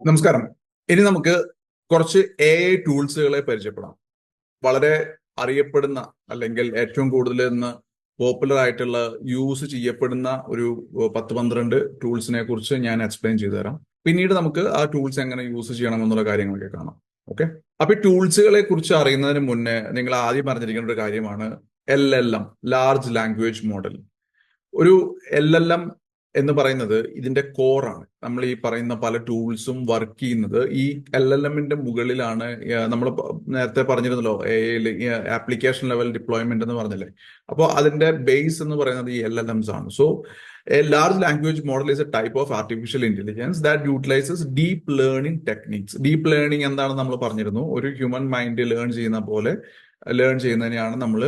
നമസ്കാരം. ഇനി നമുക്ക് കുറച്ച് AI ടൂൾസുകളെ പരിചയപ്പെടാം. വളരെ അറിയപ്പെടുന്ന അല്ലെങ്കിൽ ഏറ്റവും കൂടുതൽ ഇന്ന് പോപ്പുലർ ആയിട്ടുള്ള യൂസ് ചെയ്യപ്പെടുന്ന ഒരു 10-12 ടൂൾസിനെ കുറിച്ച് ഞാൻ എക്സ്പ്ലെയിൻ ചെയ്തു തരാം. പിന്നീട് നമുക്ക് ആ ടൂൾസ് എങ്ങനെ യൂസ് ചെയ്യണം എന്നുള്ള കാര്യങ്ങളൊക്കെ കാണാം. ഓക്കെ. അപ്പൊ ഈ ടൂൾസുകളെ കുറിച്ച് അറിയുന്നതിന് മുന്നേ നിങ്ങൾ ആദ്യം അറിഞ്ഞിരിക്കേണ്ട ഒരു കാര്യമാണ് LLM, ലാർജ് ലാംഗ്വേജ് മോഡൽ. ഒരു LLM എന്ന് പറയുന്നത് ഇതിന്റെ കോറാണ്. നമ്മൾ ഈ പറയുന്ന പല ടൂൾസും വർക്ക് ചെയ്യുന്നത് ഈ LLMന്റെ മുകളിലാണ്. നമ്മൾ നേരത്തെ പറഞ്ഞിരുന്നല്ലോ, ആപ്ലിക്കേഷൻ ലെവൽ ഡിപ്ലോയ്മെന്റ് എന്ന് പറഞ്ഞില്ലേ. അപ്പോൾ അതിന്റെ ബേസ് എന്ന് പറയുന്നത് ഈ LLMs ആണ്. So A large language model is A type of artificial intelligence that utilises deep learning techniques. Deep learning എന്താണെന്ന് നമ്മൾ പറഞ്ഞിരുന്നു. ഒരു ഹ്യൂമൻ മൈൻഡ് ലേൺ ചെയ്യുന്ന പോലെ ലേൺ ചെയ്യുന്നതിനെയാണ് നമ്മൾ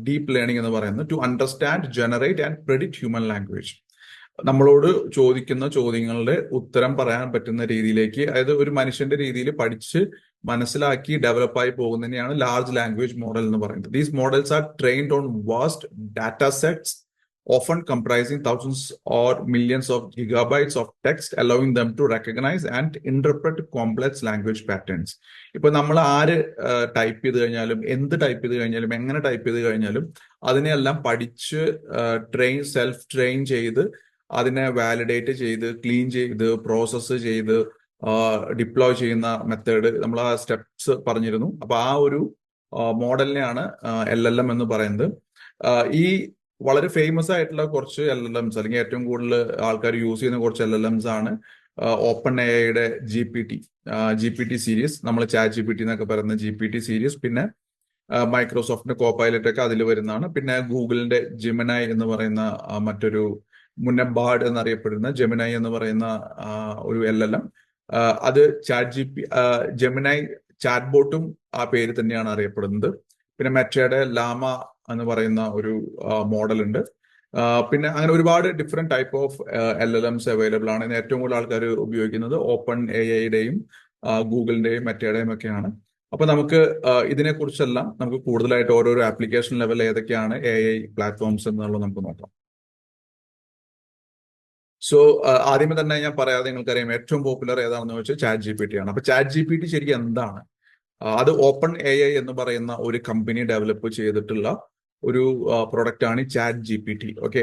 ഡീപ്പ് ലേണിംഗ് എന്ന് പറയുന്നത്. To understand, generate and predict human language. നമ്മളോട് ചോദിക്കുന്ന ചോദ്യങ്ങളുടെ ഉത്തരം പറയാൻ പറ്റുന്ന രീതിയിലേക്ക്, അതായത് ഒരു മനുഷ്യന്റെ രീതിയിൽ പഠിച്ച് മനസ്സിലാക്കി ഡെവലപ്പായി പോകുന്നതിനെയാണ് ലാർജ് ലാംഗ്വേജ് മോഡൽ എന്ന് പറയുന്നത്. These models are trained on vast data sets, often comprising thousands or millions of gigabytes of text, allowing them to recognize and interpret complex language patterns. ഇപ്പൊ നമ്മൾ ആര് ടൈപ്പ് ചെയ്ത് കഴിഞ്ഞാലും, എന്ത് ടൈപ്പ് ചെയ്ത് കഴിഞ്ഞാലും, എങ്ങനെ ടൈപ്പ് ചെയ്ത് കഴിഞ്ഞാലും അതിനെല്ലാം പഠിച്ച് സെൽഫ് ട്രെയിൻ ചെയ്ത് അതിനെ വാലിഡേറ്റ് ചെയ്ത് ക്ലീൻ ചെയ്ത് പ്രോസസ്സ് ചെയ്ത് ഡിപ്ലോയ് ചെയ്യുന്ന മെത്തേഡ്, നമ്മൾ ആ സ്റ്റെപ്സ് പറഞ്ഞിരുന്നു. അപ്പൊ ആ ഒരു മോഡലിനെയാണ് LLM എന്ന് പറയുന്നത്. ഈ വളരെ ഫേമസ് ആയിട്ടുള്ള കുറച്ച് LLMs, അല്ലെങ്കിൽ ഏറ്റവും കൂടുതൽ ആൾക്കാർ യൂസ് ചെയ്യുന്ന കുറച്ച് LLMs ആണ് ഓപ്പൺ എഐയുടെ GPT സീരീസ്, നമ്മൾ ചാറ്റ് GPT എന്നൊക്കെ പറയുന്ന GPT സീരീസ്, പിന്നെ മൈക്രോസോഫ്റ്റിന്റെ കോപ്പൈലറ്റ് ഒക്കെ അതിൽ വരുന്നതാണ്. പിന്നെ ഗൂഗിളിന്റെ ജെമിനായി എന്ന് പറയുന്ന മറ്റൊരു, മുന്നേ ബാർഡ് എന്നറിയപ്പെടുന്ന ജെമിനായി എന്ന് പറയുന്ന ഒരു LLM, അത് ജെമിനായി ചാറ്റ് ബോട്ടും ആ പേര് തന്നെയാണ് അറിയപ്പെടുന്നത്. പിന്നെ മെറ്റയുടെ ലാമ എന്ന് പറയുന്ന ഒരു മോഡൽ ഉണ്ട്. പിന്നെ അങ്ങനെ ഒരുപാട് different type of LLMs available ആണ്. ഇന്ന് ഏറ്റവും കൂടുതൽ ആൾക്കാർ ഉപയോഗിക്കുന്നത് ഓപ്പൺ എഐയുടെയും ഗൂഗിളിന്റെയും മെറ്റയുടെയും ഒക്കെയാണ്. അപ്പൊ നമുക്ക് ഇതിനെക്കുറിച്ചെല്ലാം നമുക്ക് കൂടുതലായിട്ട് ഓരോരോ ആപ്ലിക്കേഷൻ ലെവൽ ഏതൊക്കെയാണ് AI പ്ലാറ്റ്ഫോംസ് എന്നുള്ളത് നമുക്ക് നോക്കാം. സോ ആദ്യമേ തന്നെ ഞാൻ പറയാതെ നിങ്ങൾക്കറിയാം ഏറ്റവും പോപ്പുലർ ഏതാണെന്ന് വെച്ചാൽ ചാറ്റ് GPT ആണ്. അപ്പൊ ചാറ്റ് GPT ശരിക്കും എന്താണ്? അത് ഓപ്പൺ AI എന്ന് പറയുന്ന ഒരു കമ്പനി ഡെവലപ്പ് ചെയ്തിട്ടുള്ള ഒരു പ്രൊഡക്റ്റ് ആണ് chat GPT. Okay.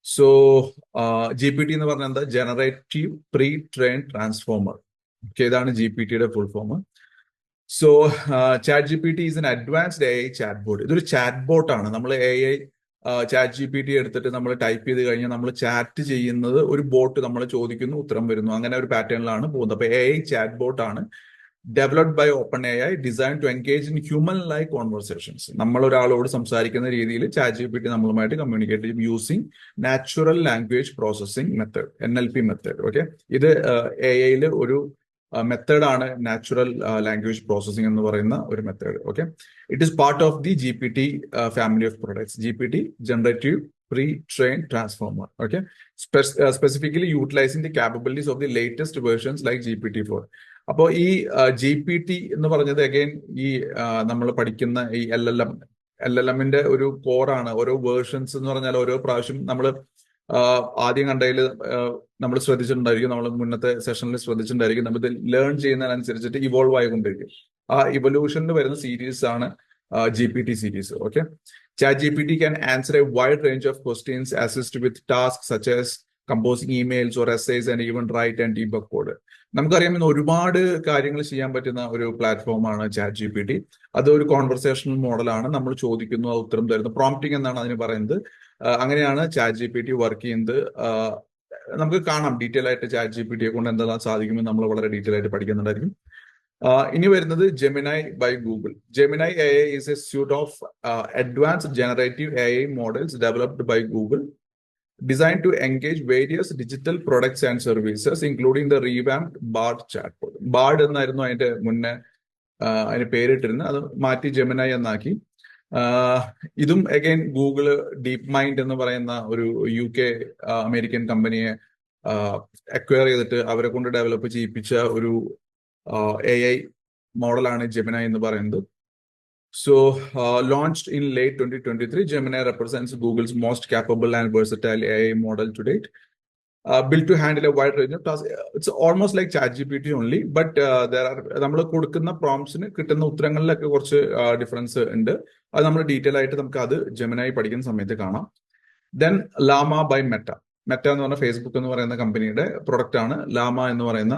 So GPT എന്ന് പറഞ്ഞാൽ എന്താ? Generative pre train transformer. Okay, ഇതാണ് GPTയുടെ full form. So chat GPT is an advanced AI chat bot. ഇതൊരു ചാറ്റ് ബോട്ട് ആണ്. നമ്മൾ AI ചാറ്റ് GPT എടുത്തിട്ട് നമ്മൾ ടൈപ്പ് ചെയ്ത് കഴിഞ്ഞാൽ നമ്മൾ ചാറ്റ് ചെയ്യുന്നത് ഒരു ബോട്ട്, നമ്മൾ ചോദിക്കുന്നു ഉത്തരം വരുന്നു, അങ്ങനെ ഒരു പാറ്റേണിലാണ് പോകുന്നത്. അപ്പൊ AI ചാറ്റ് ബോട്ട് ആണ്, developed by open AI, design to engage in human like conversations. നമ്മൾ ഒരാളോട് സംസാരിക്കുന്ന രീതിയിൽ ചാറ്റ് GPT നമ്മളുമായിട്ട് കമ്മ്യൂണിക്കേറ്റ് ചെയ്യും using natural language processing method, NLP method. Okay, ഇത് AI ഒരു മെത്തേഡാണ്, നാച്ചുറൽ ലാംഗ്വേജ് പ്രോസസ്സിംഗ് എന്ന് പറയുന്ന ഒരു method. Okay, it is part of the GPT family of products. GPT generative pre train transformer. Okay, specifically utilising the capabilities of the latest versions like GPT-4. അപ്പോൾ ഈ GPT എന്ന് പറഞ്ഞത് again ഈ നമ്മൾ പഠിക്കുന്ന ഈ LLMന്റെ ഒരു കോറാണ്. ഓരോ വേർഷൻസ് എന്ന് പറഞ്ഞാൽ ഓരോ പ്രാവശ്യം നമ്മൾ ആദ്യം കണ്ടതിൽ നമ്മൾ ശ്രദ്ധിച്ചിട്ടുണ്ടായിരിക്കും, നമ്മൾ മുന്നത്തെ സെഷനിൽ ശ്രദ്ധിച്ചിട്ടുണ്ടായിരിക്കും, നമ്മൾ ഇത് ലേൺ ചെയ്യുന്നതിനനുസരിച്ചിട്ട് ഇവോൾവ് ആയിക്കൊണ്ടിരിക്കും. ആ ഇവല്യൂഷനിൽ വരുന്ന സീരീസ് ആണ് GPT series. Okay, chat GPT can answer a wide range of questions, assist with task such as composing emails or essays and even write and debug code. നമുക്കറിയാം ഇന്ന് ഒരുപാട് കാര്യങ്ങൾ ചെയ്യാൻ പറ്റുന്ന ഒരു പ്ലാറ്റ്ഫോമാണ് ചാറ്റ് GPT. അതൊരു കോൺവെർസേഷണൽ മോഡലാണ്. നമ്മൾ ചോദിക്കുന്നു, അത് ഉത്തരം തരുന്നു. പ്രോംപ്റ്റിംഗ് എന്നാണ് അതിന് പറയുന്നത്. അങ്ങനെയാണ് ചാറ്റ് GPT വർക്ക് ചെയ്യുന്നത്. നമുക്ക് കാണാം ഡീറ്റെയിൽ ആയിട്ട് ചാറ്റ് GPTയെ കൊണ്ട് എന്തെല്ലാം സാധിക്കുമെന്ന് നമ്മൾ വളരെ ഡീറ്റെയിൽ ആയിട്ട് പഠിക്കുന്നുണ്ടായിരിക്കും. ഇനി വരുന്നത് Gemini by Google. Gemini AI is a suite of advanced generative AI models developed by Google, designed to engage various digital products and services, including the revamped Bard chatbot. Bard എന്നായിരുന്നു അതിന്റെ മുന്നേ അതിന് പേരിട്ടിരുന്നത്, അത് മാറ്റി ജെമിനായി എന്നാക്കി. ഇതും അഗൈൻ ഗൂഗിള് ഡീപ് മൈൻഡ് എന്ന് പറയുന്ന ഒരു UK അമേരിക്കൻ കമ്പനിയെ അക്വയർ ചെയ്തിട്ട് അവരെ കൊണ്ട് ഡെവലപ്പ് ചെയ്യിപ്പിച്ച ഒരു AI മോഡലാണ് ജെമിനായി എന്ന് പറയുന്നത്. So, launched in late 2023, Gemini represents Google's most capable and versatile AI model to date. built to handle a wide range of tasks. It's almost like ChatGPT only, but there are നമ്മൾ കൊടുക്കുന്ന പ്രോംപ്റ്റ്സിന് കിട്ടുന്ന ഉത്തരങ്ങളിലൊക്കെ കുറച്ച് difference ഉണ്ട്. അത് നമ്മൾ detail ആയിട്ട് നമുക്ക് അത് ജെമിനായി പഠിക്കുന്ന സമയത്ത് കാണാം. Then Llama by Meta. Meta എന്ന് പറഞ്ഞ ഫേസ്ബുക്ക് എന്ന് പറയുന്ന കമ്പനിയുടെ പ്രൊഡക്റ്റ് ആണ് ലാമ എന്ന് പറയുന്ന.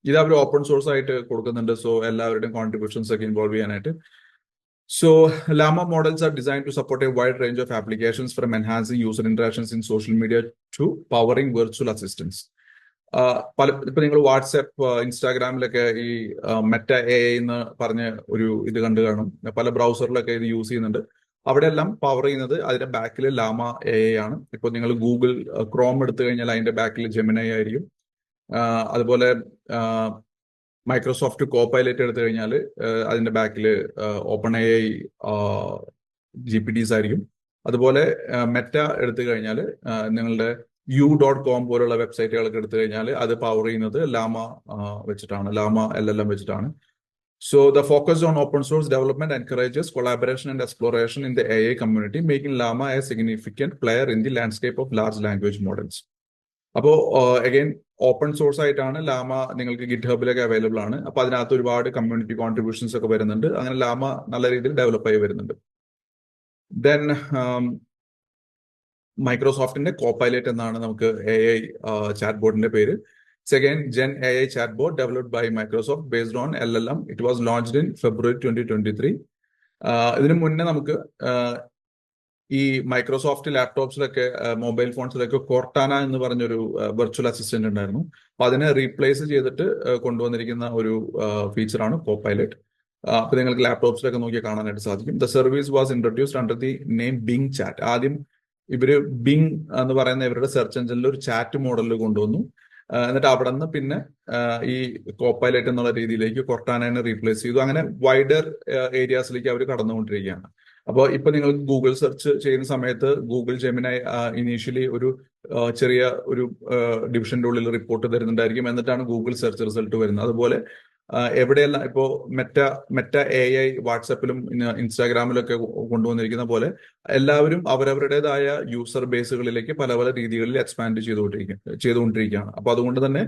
ഇത് അവർ ഓപ്പൺ സോഴ്സ് ആയിട്ട് കൊടുക്കുന്നുണ്ട്. സോ എല്ലാവരുടെയും കോൺട്രിബ്യൂഷൻസ് ഒക്കെ ഇൻവോൾവ് ചെയ്യാനായിട്ട്. So, Llama models are designed to support a wide range of applications from enhancing user interactions in social media to powering virtual assistants. ഇപ്പൊ നിങ്ങൾ വാട്സാപ്പ്, ഇൻസ്റ്റാഗ്രാമിലൊക്കെ ഈ മെറ്റ എ എന്ന് പറഞ്ഞ ഒരു ഇത് കണ്ടു കാണും. പല ബ്രൗസറിലൊക്കെ ഇത് യൂസ് ചെയ്യുന്നുണ്ട്. അവിടെ എല്ലാം പവർ ചെയ്യുന്നത് അതിന്റെ ബാക്കിൽ ലാമ എ ആണ്. ഇപ്പൊ നിങ്ങൾ ഗൂഗിൾ ക്രോം എടുത്തു കഴിഞ്ഞാൽ അതിന്റെ ബാക്കിൽ ജെമിനൈ ആയിരിക്കും. അതുപോലെ മൈക്രോസോഫ്റ്റ് കോപൈലറ്റ് എടുത്തു കഴിഞ്ഞാൽ അതിന്റെ ബാക്കിൽ ഓപ്പൺ എ ഐ GPTs ആയിരിക്കും. അതുപോലെ മെറ്റ എടുത്തു കഴിഞ്ഞാൽ നിങ്ങളുടെ u.com പോലുള്ള വെബ്സൈറ്റുകളൊക്കെ എടുത്തു കഴിഞ്ഞാൽ അത് പവർ ചെയ്യുന്നത് ലാമ വെച്ചിട്ടാണ്, ലാമ LLM വെച്ചിട്ടാണ്. So the focus on open source development encourages collaboration and exploration in the AI community, making Llama a significant player in the landscape of large language models. അപ്പോൾ അഗൈൻ ഓപ്പൺ സോഴ്സ് ആയിട്ടാണ് ലാമ നിങ്ങൾക്ക് ഗിറ്റ്ഹബിലൊക്കെ available ആണ്. അപ്പൊ അതിനകത്ത് ഒരുപാട് community contributions ഒക്കെ വരുന്നുണ്ട്. അങ്ങനെ ലാമ നല്ല രീതിയിൽ ഡെവലപ്പ് ആയി വരുന്നുണ്ട്. ദെൻ മൈക്രോസോഫ്റ്റിന്റെ കോപൈലറ്റ് എന്നാണ് നമുക്ക് AI ചാറ്റ് ബോർഡിന്റെ പേര്. It's again Gen AI chatbot developed by Microsoft based on LLM. It was launched in February 2023. ഇതിനു മുന്നേ നമുക്ക് ഈ മൈക്രോസോഫ്റ്റ് ലാപ്ടോപ്സിലൊക്കെ മൊബൈൽ ഫോൺസിലൊക്കെ കോർട്ടാന എന്ന് പറഞ്ഞൊരു വെർച്വൽ അസിസ്റ്റന്റ് ഉണ്ടായിരുന്നു. അപ്പൊ അതിനെ റീപ്ലേസ് ചെയ്തിട്ട് കൊണ്ടുവന്നിരിക്കുന്ന ഒരു ഫീച്ചറാണ് കോപൈലറ്റ്. അപ്പൊ നിങ്ങൾക്ക് ലാപ്ടോപ്സിലൊക്കെ നോക്കിയാൽ കാണാനായിട്ട് സാധിക്കും. The service was introduced under the name Bing chat. ആദ്യം ഇവര് ബിങ് എന്ന് പറയുന്ന ഇവരുടെ സെർച്ച് എഞ്ചിനിൽ ഒരു ചാറ്റ് മോഡലിൽ കൊണ്ടുവന്നു. എന്നിട്ട് അവിടെ നിന്ന് പിന്നെ ഈ കോപൈലറ്റ് എന്നുള്ള രീതിയിലേക്ക് കൊർട്ടാനയെ റീപ്ലേസ് ചെയ്തു. അങ്ങനെ വൈഡർ ഏരിയാസിലേക്ക് അവർ കടന്നുകൊണ്ടിരിക്കുകയാണ്. അപ്പോൾ ഇപ്പൊ നിങ്ങൾ ഗൂഗിൾ സെർച്ച് ചെയ്യുന്ന സമയത്ത് ഗൂഗിൾ ജെമിനൈ ഇനീഷ്യലി ഒരു ചെറിയ ഒരു ഡിവിഷന്റെ ഉള്ളിൽ റിപ്പോർട്ട് തരുന്നുണ്ടായിരിക്കും. എന്നിട്ടാണ് ഗൂഗിൾ സെർച്ച് റിസൾട്ട് വരുന്നത്. അതുപോലെ എവിടെയെല്ലാം ഇപ്പോ മെറ്റ AI വാട്സാപ്പിലും ഇൻസ്റ്റാഗ്രാമിലൊക്കെ കൊണ്ടുവന്നിരിക്കുന്ന പോലെ എല്ലാവരും അവരവരുടേതായ യൂസർ ബേസുകളിലേക്ക് പല പല രീതികളിൽ എക്സ്പാൻഡ് ചെയ്തുകൊണ്ടിരിക്കുകയാണ്. അപ്പൊ അതുകൊണ്ട് തന്നെ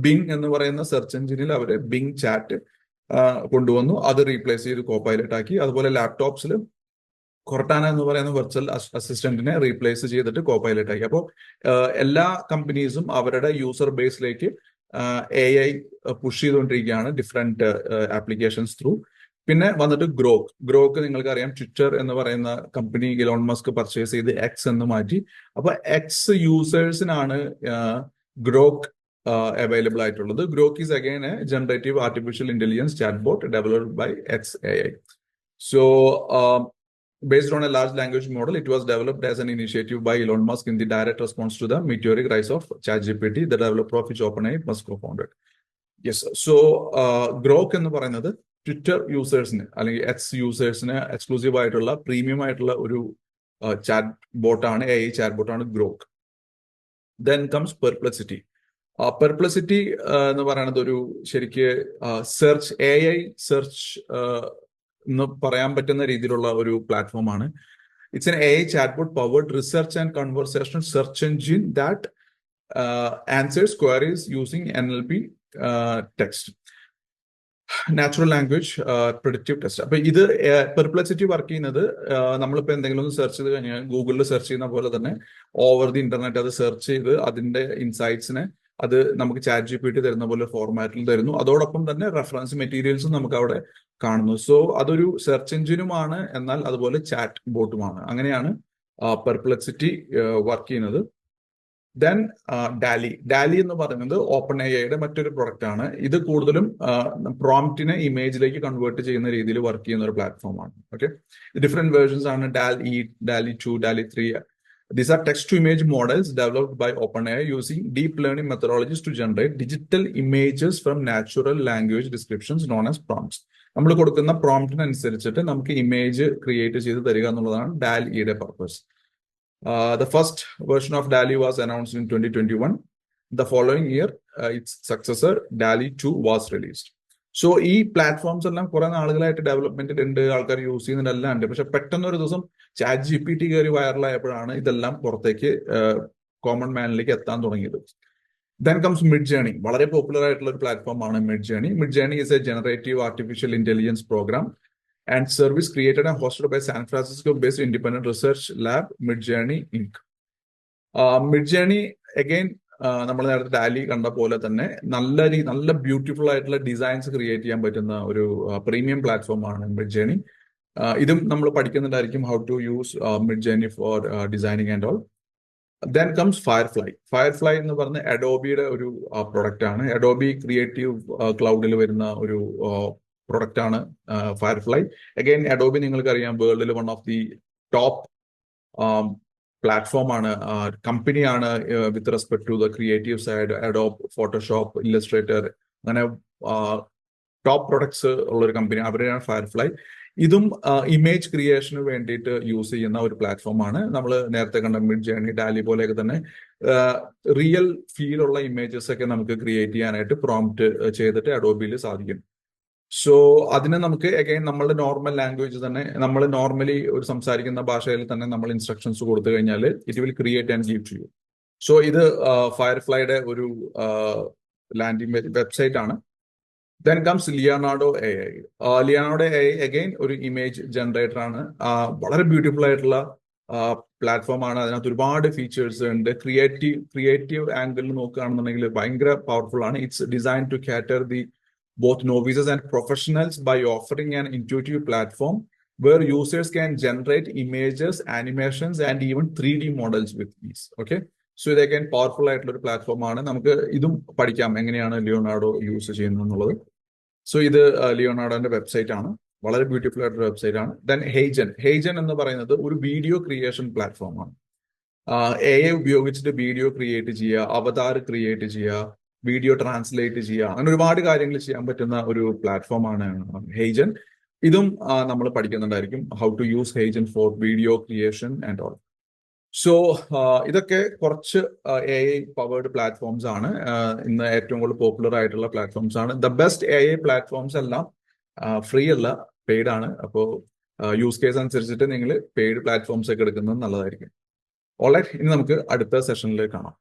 ബിങ് എന്ന് പറയുന്ന സെർച്ച് എഞ്ചിനിൽ അവര് ബിങ് ചാറ്റ് കൊണ്ടുവന്നു. അത് റീപ്ലേസ് ചെയ്ത് കോപൈലറ്റ് ആക്കി. അതുപോലെ ലാപ്ടോപ്സിൽ കൊർട്ടാന എന്ന് പറയുന്ന വെർച്വൽ അസിസ്റ്റന്റിനെ റീപ്ലേസ് ചെയ്തിട്ട് കോപൈലറ്റ് ആക്കി. അപ്പോൾ എല്ലാ കമ്പനീസും അവരുടെ യൂസർ ബേസിലേക്ക് AI പുഷ് ചെയ്തുകൊണ്ടിരിക്കുകയാണ് ഡിഫറെന്റ് ആപ്ലിക്കേഷൻസ് ത്രൂ. പിന്നെ വന്നിട്ട് ഗ്രോക്ക് നിങ്ങൾക്ക് അറിയാം, ട്വിറ്റർ എന്ന് പറയുന്ന കമ്പനി ഇലോൺ മസ്ക് പർച്ചേസ് ചെയ്ത് എക്സ് എന്ന് മാറ്റി. അപ്പൊ എക്സ് യൂസേഴ്സിനാണ് ഗ്രോക്ക് അവൈലബിൾ ആയിട്ടുള്ളത്. Grok is again a generative artificial intelligence chat bot developed by XAI. So based on a large language model, it was developed as an initiative by Elon Musk in the direct response to the meteoric rise of ChatGPT, the developer of which OpenAI Musk co-founded. Yes, so Grok എന്ന് പറയുന്നത് Twitter യൂസേഴ്സിന് അല്ലെങ്കിൽ X യൂസേഴ്സിന് exclusive ആയിട്ടുള്ള premium ആയിട്ടുള്ള ഒരു chat ബോട്ടാണ്, AI chat ബോട്ടാണ് Grok. Then comes Perplexity. Perplexity എന്ന് പറയുന്നത് ഒരു ശരിക്ക് സെർച്ച് AI സെർച്ച് എന്ന് പറയാൻ പറ്റുന്ന രീതിയിലുള്ള ഒരു പ്ലാറ്റ്ഫോമാണ്. It's an AI chatbot powered research and conversational search engine that answers queries using NLP text, natural language predictive test. അപ്പൊ ഇത് പെർപ്ലക്സിറ്റി വർക്ക് ചെയ്യുന്നത് നമ്മളിപ്പോ എന്തെങ്കിലും ഒന്ന് സെർച്ച് ചെയ്ത് കഴിഞ്ഞാൽ ഗൂഗിളിൽ സെർച്ച് ചെയ്യുന്ന പോലെ തന്നെ ഓവർ ദി ഇന്റർനെറ്റ് അത് സെർച്ച് ചെയ്ത് അതിന്റെ ഇൻസൈറ്റ്സിനെ അത് നമുക്ക് ChatGPT തരുന്ന പോലെ ഫോർമാറ്റിൽ തരുന്നു. അതോടൊപ്പം തന്നെ റെഫറൻസ് മെറ്റീരിയൽസും നമുക്ക് അവിടെ കാണുന്നു. സോ അതൊരു സെർച്ച് എഞ്ചിനുമാണ്, എന്നാൽ അതുപോലെ ചാറ്റ് ബോട്ടുമാണ്. അങ്ങനെയാണ് പെർപ്ലക്സിറ്റി വർക്ക് ചെയ്യുന്നത്. ദെൻ ഡാലി എന്ന് പറയുന്നത് ഓപ്പൺ AIയുടെ മറ്റൊരു പ്രൊഡക്റ്റ് ആണ്. ഇത് കൂടുതലും പ്രോംപ്റ്റിനെ ഇമേജിലേക്ക് കൺവേർട്ട് ചെയ്യുന്ന രീതിയിൽ വർക്ക് ചെയ്യുന്ന ഒരു പ്ലാറ്റ്ഫോമാണ്. ഓക്കെ, ഡിഫറെന്റ് വേർഷൻസ് ആണ് DALL-E, DALL-E 2, DALL-E 3. These are text-to-image models developed by OpenAI using deep learning methodologies to generate digital images from natural language descriptions known as prompts. നമ്മൾ കൊടുക്കുന്ന പ്രോംപ്റ്റിനനുസരിച്ചിട്ട് നമുക്ക് ഇമേജ് ക്രിയേറ്റ് ചെയ്ത് തരിക എന്നുള്ളതാണ് DALL-Eയുടെ purpose. The first version of DALL-E was announced in 2021. The following year, its successor DALL-E 2 was released. So ഈ platforms എല്ലാം കുറെ നാളുകളായിട്ട് ഡെവലപ്മെന്റിൽ ഉണ്ട്, ആൾക്കാർ യൂസ് ചെയ്യുന്നതെല്ലാം ഉണ്ട്. പക്ഷെ പെട്ടെന്ന് ഒരു ദിവസം ChatGPT കയറി വൈറലായപ്പോഴാണ് ഇതെല്ലാം പുറത്തേക്ക് കോമൺ മാനിലേക്ക് എത്താൻ തുടങ്ങിയത്. Then comes Midjourney. വളരെ പോപ്പുലർ ആയിട്ടുള്ള ഒരു പ്ലാറ്റ്ഫോമാണ് Midjourney. Midjourney is a generative artificial intelligence program and service created and hosted by San Francisco based independent research lab Midjourney Inc. Midjourney again നമ്മൾ നേരത്തെ ഡാലി കണ്ട പോലെ തന്നെ നല്ല ബ്യൂട്ടിഫുൾ ആയിട്ടുള്ള ഡിസൈൻസ് ക്രിയേറ്റ് ചെയ്യാൻ പറ്റുന്ന ഒരു പ്രീമിയം പ്ലാറ്റ്ഫോമാണ് മിഡ് ജേണി. ഇതും നമ്മൾ പഠിക്കുന്നുണ്ടായിരിക്കും how to use Midjourney for designing and all. Then comes Firefly. Firefly എന്ന് പറഞ്ഞ അഡോബിയുടെ ഒരു പ്രൊഡക്റ്റ് ആണ്. അഡോബി ക്രിയേറ്റീവ് ക്ലൗഡിൽ വരുന്ന ഒരു പ്രൊഡക്റ്റ് ആണ് ഫയർഫ്ലൈ. അഗൈൻ അഡോബി നിങ്ങൾക്കറിയാം വേൾഡിൽ വൺ ഓഫ് ദി ടോപ്പ് പ്ലാറ്റ്ഫോമാണ്, കമ്പനിയാണ് with respect to the creative side. Adobe, Photoshop, Illustrator, അങ്ങനെ ടോപ്പ് പ്രൊഡക്ട്സ് ഉള്ള ഒരു കമ്പനി, അവരെയാണ് ഫയർഫ്ലൈ. ഇതും ഇമേജ് ക്രിയേഷന് വേണ്ടിയിട്ട് യൂസ് ചെയ്യുന്ന ഒരു പ്ലാറ്റ്ഫോമാണ്. നമ്മൾ നേരത്തെ കണ്ട മിഡ് ജേണി, ഡാലി പോലെയൊക്കെ തന്നെ റിയൽ ഫീൽ ഉള്ള ഇമേജസ് ഒക്കെ നമുക്ക് ക്രിയേറ്റ് ചെയ്യാനായിട്ട് പ്രോംപ്റ്റ് ചെയ്തിട്ട് അഡോബിയിൽ സാധിക്കും. സോ അതിന് നമുക്ക് അഗൈൻ നമ്മളുടെ നോർമൽ ലാംഗ്വേജ് തന്നെ, നമ്മൾ നോർമലി ഒരു സംസാരിക്കുന്ന ഭാഷയിൽ തന്നെ നമ്മൾ ഇൻസ്ട്രക്ഷൻസ് കൊടുത്തു കഴിഞ്ഞാൽ it will create and give to you. So ഇത് ഫയർഫ്ലൈയുടെ ഒരു ലാൻഡിംഗ് വെബ്സൈറ്റ് ആണ്. Then comes Leonardo AI. Leonardo AI again ഒരു ഇമേജ് ജനറേറ്റർ ആണ്. വളരെ ബ്യൂട്ടിഫുൾ ആയിട്ടുള്ള പ്ലാറ്റ്ഫോം ആണ്. അതിനകത്ത് ഒരുപാട് ഫീച്ചേഴ്സ് ഉണ്ട്. ക്രിയേറ്റീവ് ആംഗിളിൽ നോക്കുകയാണെന്നുണ്ടെങ്കിൽ ഭയങ്കര പവർഫുൾ ആണ്. It's design to cater the both novices and professionals by offering an intuitive platform where users can generate images, animations, and even 3D models with ease. Okay, so ഇത് again powerful ആയിട്ടുള്ള ഒരു platform ആണ്. നമുക്ക് ഇതും പഠിക്കാം എങ്ങനെയാണ് Leonardo use ചെയ്യുന്നത് എന്നുള്ളത്. സോ ഇത് ലിയോനാർഡോന്റെ വെബ്സൈറ്റ് ആണ്. വളരെ ബ്യൂട്ടിഫുൾ ആയിട്ടുള്ള വെബ്സൈറ്റ് ആണ്. ദെൻ ഹെയ്ജൻ എന്ന് പറയുന്നത് ഒരു വീഡിയോ ക്രിയേഷൻ പ്ലാറ്റ്ഫോം ആണ്. AI ഉപയോഗിച്ചിട്ട് വീഡിയോ ക്രിയേറ്റ് ചെയ്യുക, അവതാർ ക്രിയേറ്റ് ചെയ്യുക, വീഡിയോ ട്രാൻസ്ലേറ്റ് ചെയ്യുക, അങ്ങനെ ഒരുപാട് കാര്യങ്ങൾ ചെയ്യാൻ പറ്റുന്ന ഒരു പ്ലാറ്റ്ഫോമാണ് ഹെയ്ജൻ. ഇതും നമ്മൾ പഠിക്കുന്നുണ്ടായിരിക്കും, how to use HeyGen for video creation and all. So ഇതൊക്കെ കുറച്ച് AI പവേർഡ് പ്ലാറ്റ്ഫോംസ് ആണ്. ഇന്ന് ഏറ്റവും കൂടുതൽ പോപ്പുലർ ആയിട്ടുള്ള പ്ലാറ്റ്ഫോംസ് ആണ്. ദ ബെസ്റ്റ് AI പ്ലാറ്റ്ഫോംസ് എല്ലാം ഫ്രീ അല്ല, പെയ്ഡ് ആണ്. അപ്പോൾ യൂസ് കേസ് അനുസരിച്ചിട്ട് നിങ്ങൾ പെയ്ഡ് പ്ലാറ്റ്ഫോംസ് ഒക്കെ എടുക്കുന്നത് നല്ലതായിരിക്കും. ഓൾറൈറ്റ്, ഇനി നമുക്ക് അടുത്ത സെഷനിൽ കാണാം.